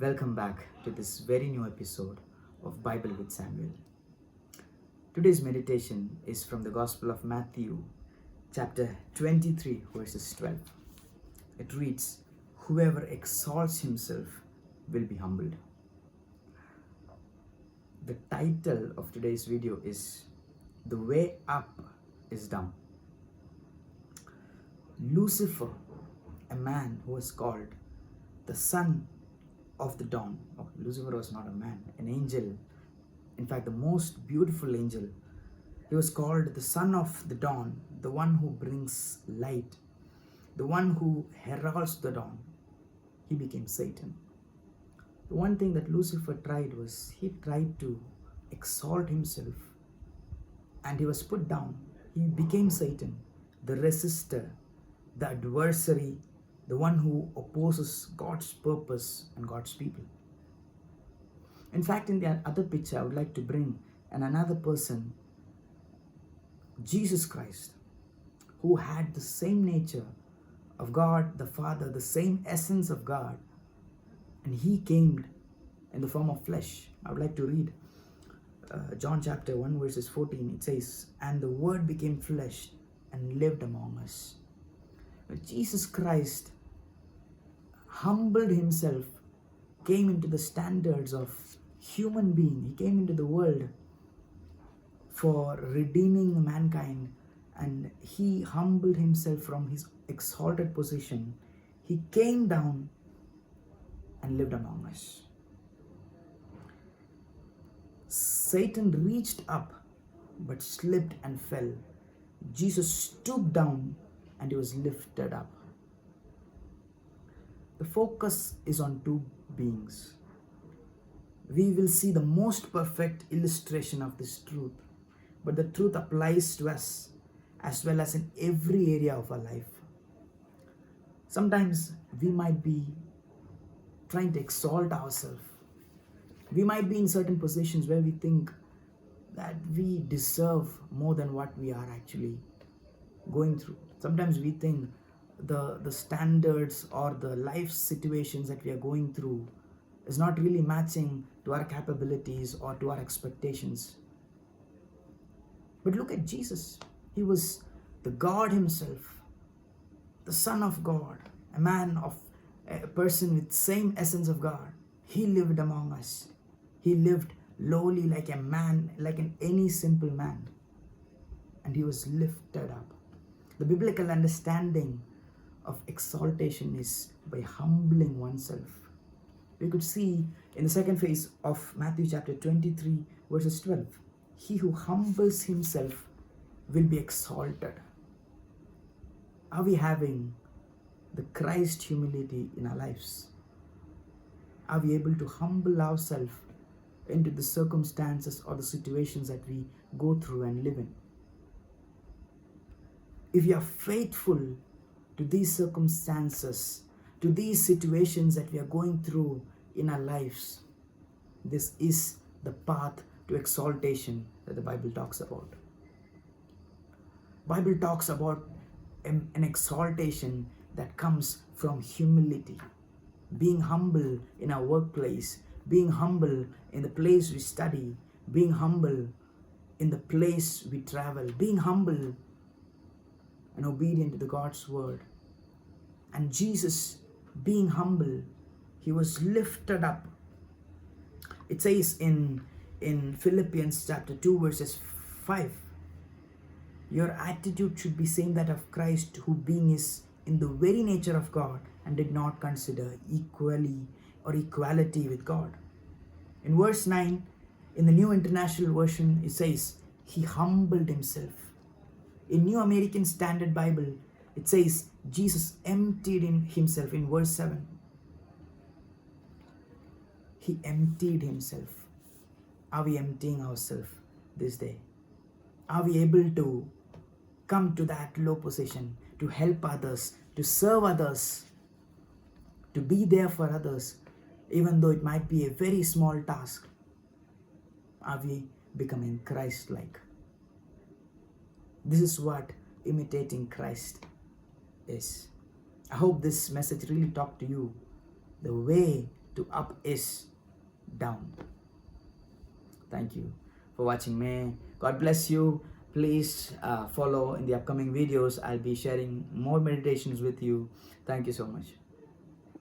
Welcome back to this very new episode of Bible with Samuel. Today's meditation is from the Gospel of Matthew, chapter 23, verses 12. It reads, "Whoever exalts himself will be humbled." The title of today's video is "The Way Up is Down." Lucifer, a man who was called the son of the dawn. Oh, Lucifer was not a man, an angel. In fact, the most beautiful angel. He was called the son of the dawn, the one who brings light, the one who heralds the dawn. He became Satan. The one thing that Lucifer tried was he tried to exalt himself, and he was put down. He became Satan, the resistor, the adversary, the one who opposes God's purpose and God's people. In fact, in the other picture, I would like to bring another person, Jesus Christ, who had the same nature of God the Father, the same essence of God, and he came in the form of flesh. I would like to read John chapter 1 verses 14. It says, "And the word became flesh and lived among us." Jesus Christ humbled himself, came into the standards of human being. He came into the world for redeeming mankind, and he humbled himself from his exalted position. He came down and lived among us. Satan reached up but slipped and fell. Jesus stooped down and he was lifted up. The focus is on two beings. We will see the most perfect illustration of this truth, but the truth applies to us as well as in every area of our life. Sometimes we might be trying to exalt ourselves. We might be in certain positions where we think that we deserve more than what we are actually going through. Sometimes we think the standards or the life situations that we are going through is not really matching to our capabilities or to our expectations. But look at Jesus. He was the God himself, the Son of God, a person with same essence of God. He lived among us. He lived lowly like a man, like any simple man, and he was lifted up. The biblical understanding of exaltation is by humbling oneself. We could see in the second phase of Matthew chapter 23 verses 12, he who humbles himself will be exalted. Are we having the Christ humility in our lives? Are we able to humble ourselves into the circumstances or the situations that we go through and live in? If you are faithful to these circumstances, to these situations that we are going through in our lives, this is the path to exaltation that the Bible talks about. Bible talks about an exaltation that comes from humility, being humble in our workplace, being humble in the place we study, being humble in the place we travel, being humble and obedient to the God's word. And Jesus, being humble, he was lifted up. It says in Philippians chapter 2 verses 5, your attitude should be same that of Christ, who being is in the very nature of God and did not consider equality with God. In verse 9, in the New International Version, it says, he humbled himself. In New American Standard Bible, it says, Jesus emptied himself in verse 7. He emptied himself. Are we emptying ourselves this day? Are we able to come to that low position, to help others, to serve others, to be there for others, even though it might be a very small task? Are we becoming Christ-like? This is what imitating Christ is. I hope this message really talked to you. The way to up is down. Thank you for watching me. God bless you. Please follow in the upcoming videos. I'll be sharing more meditations with you. Thank you so much.